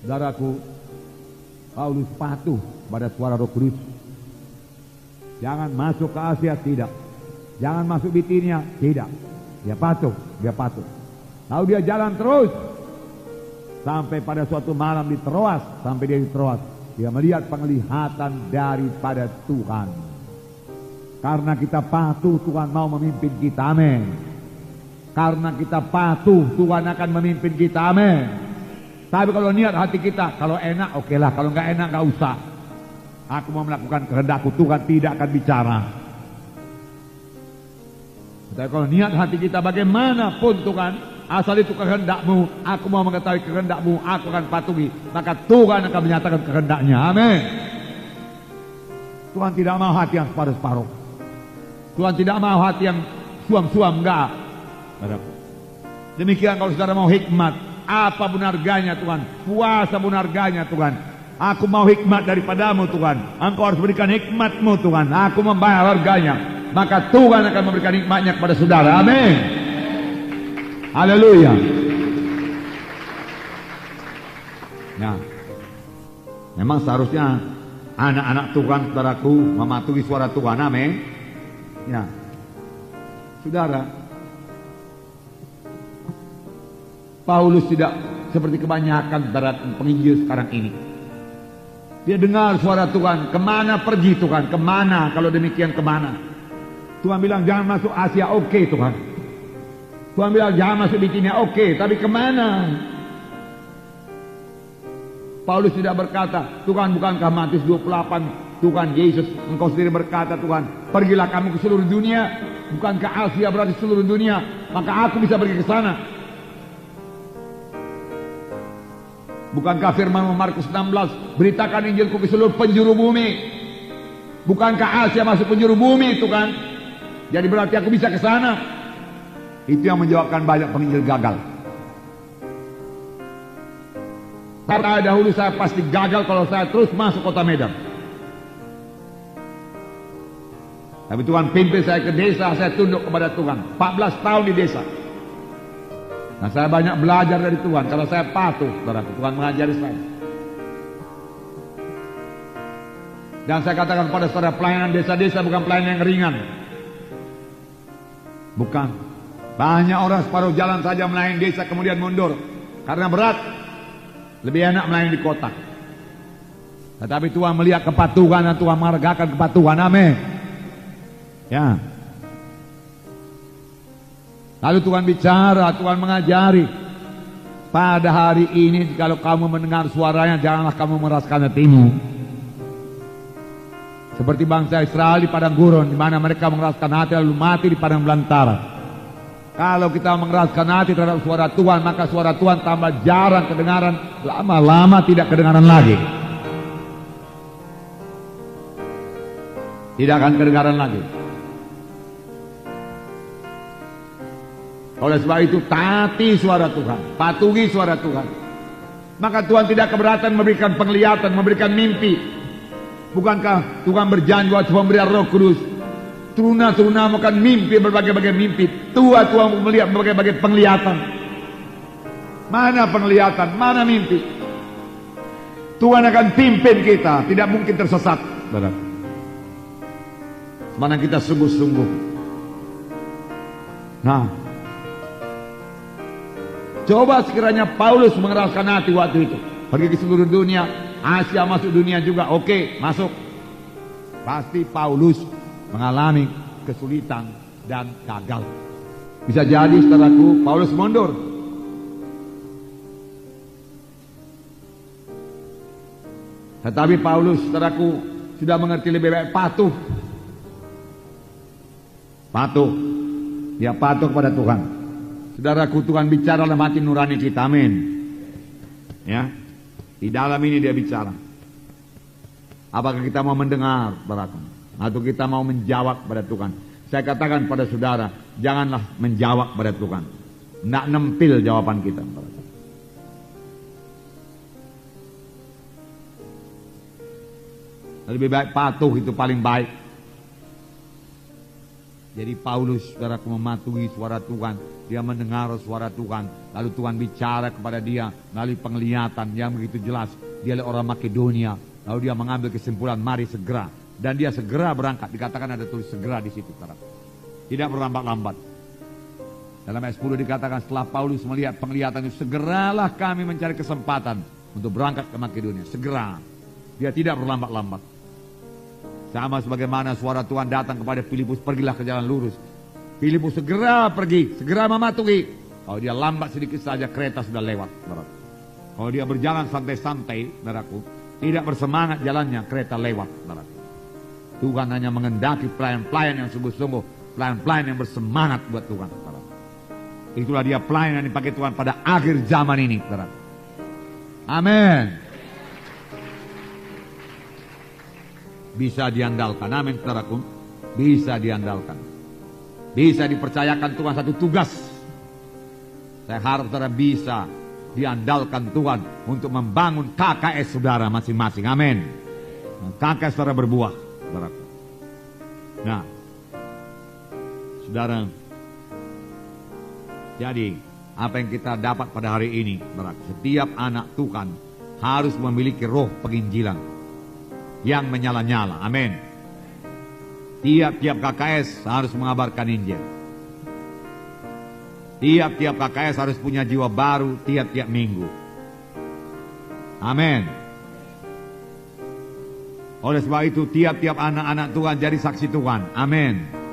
Saudaraku, Paulus patuh pada suara Roh Kudus. Jangan masuk ke Asia, tidak. Jangan masuk Bitinia, tidak. Dia patuh. Lalu dia jalan terus sampai pada suatu malam di Troas. Sampai dia di Troas, dia melihat penglihatan daripada Tuhan. Karena kita patuh, Tuhan mau memimpin kita, amin. Karena kita patuh, Tuhan akan memimpin kita, amin. Tapi kalau niat hati kita, kalau enak okelah, kalau nggak enak nggak usah. Aku mau melakukan kehendakku, Tuhan tidak akan bicara. Tapi kalau niat hati kita bagaimanapun Tuhan, asal itu kehendakmu, aku mau mengetahui kehendakmu, aku akan patuhi, maka Tuhan akan menyatakan kehendaknya, amin. Tuhan tidak mau hati yang separuh-separuh. Tuhan tidak mau hati yang suam-suam, enggak. Demikian kalau saudara mau hikmat, apa pun harganya Tuhan, puasa pun harganya Tuhan. Aku mau hikmat daripadamu Tuhan, Engkau harus berikan hikmatmu Tuhan, aku membayar harganya, maka Tuhan akan memberikan hikmatnya kepada saudara, amin. Haleluya. Nah, memang seharusnya anak-anak Tuhan, saudaraku, mematuhi suara Tuhan, amin. Ya, saudara, Paulus tidak seperti kebanyakan saudara penginjil sekarang ini. Dia dengar suara Tuhan, kemana pergi Tuhan, kemana, kalau demikian kemana. Tuhan bilang jangan masuk Asia, oke Tuhan. Tuhan bilang jangan masuk Bitinia, oke, tapi kemana? Paulus tidak berkata, Tuhan bukankah Matius 28, Tuhan Yesus, Engkau sendiri berkata Tuhan, pergilah kamu ke seluruh dunia. Bukankah Asia berarti seluruh dunia? Maka aku bisa pergi ke sana. Bukankah firman Markus 16, beritakan Injilku ke seluruh penjuru bumi? Bukankah Asia masuk penjuru bumi itu kan? Jadi berarti aku bisa ke sana. Itu yang menjawabkan banyak penginjil gagal. Karena dahulu saya pasti gagal kalau saya terus masuk kota Medan. Tapi Tuhan pimpin saya ke desa, saya tunduk kepada Tuhan. 14 tahun di desa. Nah, saya banyak belajar dari Tuhan karena saya patuh, saudara. Tuhan mengajari saya. Dan saya katakan pada saudara, pelayanan desa-desa bukan pelayanan yang ringan. Bukan. Banyak orang separuh jalan saja melayani desa kemudian mundur karena berat. Lebih enak melayani di kota. Tetapi Tuhan melihat kepatuhan dan Tuhan menghargakan kepatuhan, amin. Ya. Lalu Tuhan bicara, Tuhan mengajari. Pada hari ini kalau kamu mendengar suaranya, janganlah kamu meraskan hatimu. Seperti bangsa Israel di padang gurun, di mana mereka mengeraskan hati lalu mati di padang belantara. Kalau kita mengeraskan hati terhadap suara Tuhan, maka suara Tuhan tambah jarang kedengaran, lama-lama tidak kedengaran lagi. Tidak akan kedengaran lagi. Oleh sebab itu taati suara Tuhan, patuhi suara Tuhan. Maka Tuhan tidak keberatan memberikan penglihatan, memberikan mimpi. Bukankah Tuhan berjanji waktu pemberian Roh Kudus, turuna-turuna makan mimpi, berbagai-bagai mimpi. Tuhan melihat berbagai-bagai penglihatan. Mana penglihatan, mana mimpi? Tuhan akan pimpin kita, tidak mungkin tersesat. Mana kita sungguh-sungguh. Nah, coba sekiranya Paulus mengeraskan hati waktu itu, pergi ke seluruh dunia, Asia masuk dunia juga, oke, masuk. Pasti Paulus mengalami kesulitan dan gagal. Bisa jadi saudaraku, Paulus mundur. Tetapi Paulus, saudaraku, sudah mengerti lebih baik patuh. Patuh. Dia patuh kepada Tuhan. Saudaraku, Tuhan bicara dalam hati nurani kita, amin. Ya, di dalam ini dia bicara. Apakah kita mau mendengar, saudaraku, atau kita mau menjawab pada Tuhan? Saya katakan pada saudara, janganlah menjawab pada Tuhan. Nak nempil jawaban kita. Lebih baik patuh, itu paling baik. Jadi Paulus, saudaraku, mematuhi suara Tuhan. Dia mendengar suara Tuhan. Lalu Tuhan bicara kepada dia melalui penglihatan yang begitu jelas. Dia adalah orang Makedonia. Lalu dia mengambil kesimpulan, mari segera. Dan dia segera berangkat. Dikatakan ada tulis segera di situ, saudara. Tidak berlambat-lambat. Dalam ayat 10 dikatakan, setelah Paulus melihat penglihatan itu, segeralah kami mencari kesempatan untuk berangkat ke Makedonia. Segera. Dia tidak berlambat-lambat. Sama sebagaimana suara Tuhan datang kepada Filipus, pergilah ke jalan lurus. Filipus segera pergi, segera mematuhi. Kalau dia lambat sedikit saja, kereta sudah lewat. Kalau dia berjalan santai-santai, saudaraku, tidak bersemangat jalannya, kereta lewat. Saudaraku. Tuhan hanya mengendaki pelayan-pelayan yang sungguh-sungguh, pelayan-pelayan yang bersemangat buat Tuhan. Saudaraku. Itulah dia pelayan yang dipakai Tuhan pada akhir zaman ini. Saudaraku. Amin. Bisa diandalkan, amin saudaraku. Bisa diandalkan. Bisa dipercayakan Tuhan satu tugas. Saya harap saudara bisa diandalkan Tuhan untuk membangun KKS saudara masing-masing, amin. KKS saudara berbuah, saudaraku. Nah, saudara, jadi apa yang kita dapat pada hari ini, saudaraku, setiap anak Tuhan harus memiliki roh penginjilan yang menyala-nyala, amin. Tiap-tiap KKS harus mengabarkan Injil. Tiap-tiap KKS harus punya jiwa baru tiap-tiap minggu, amin. Oleh sebab itu tiap-tiap anak-anak Tuhan jadi saksi Tuhan, amin.